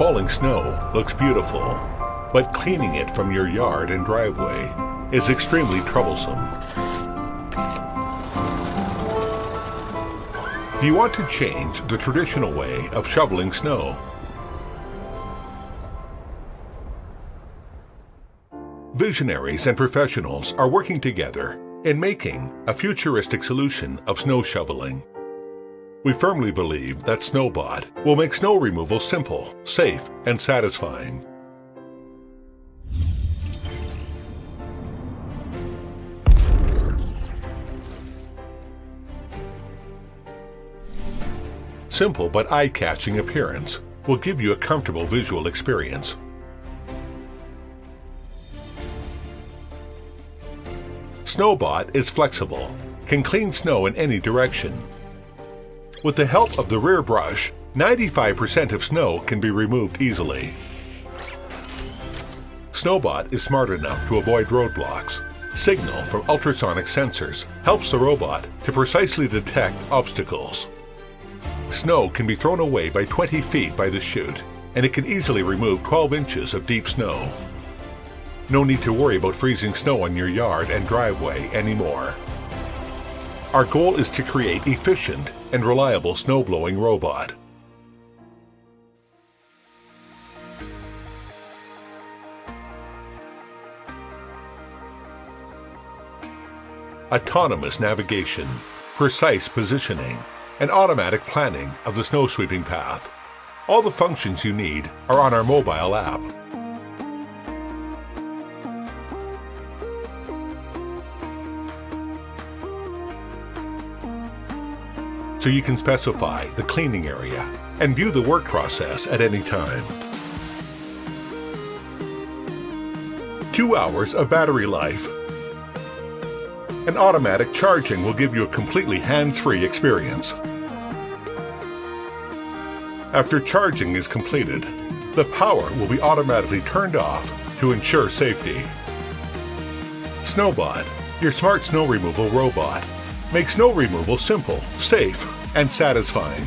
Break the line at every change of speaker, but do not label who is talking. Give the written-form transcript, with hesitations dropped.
Hauling snow looks beautiful, but cleaning it from your yard and driveway is extremely troublesome. Do you want to change the traditional way of shoveling snow? Visionaries and professionals are working together in making a futuristic solution of snow shoveling. We firmly believe that Snowbot will make snow removal simple, safe, and satisfying. Simple but eye-catching appearance will give you a comfortable visual experience. Snowbot is flexible, can clean snow in any direction. With the help of the rear brush, 95% of snow can be removed easily. Snowbot is smart enough to avoid roadblocks. Signal from ultrasonic sensors helps the robot to precisely detect obstacles. Snow can be thrown away by 20 feet by the chute, and it can easily remove 12 inches of deep snow. No need to worry about freezing snow on your yard and driveway anymore. Our goal is to create efficient and reliable snowblowing robot. Autonomous navigation, precise positioning, and automatic planning of the snow sweeping path. All the functions you need are on our mobile app. So you can specify the cleaning area and view the work process at any time. 2 hours of battery life. And automatic charging will give you a completely hands-free experience. After charging is completed, the power will be automatically turned off to ensure safety. Snowbot, your smart snow removal robot, makes snow removal simple, safe, and satisfying.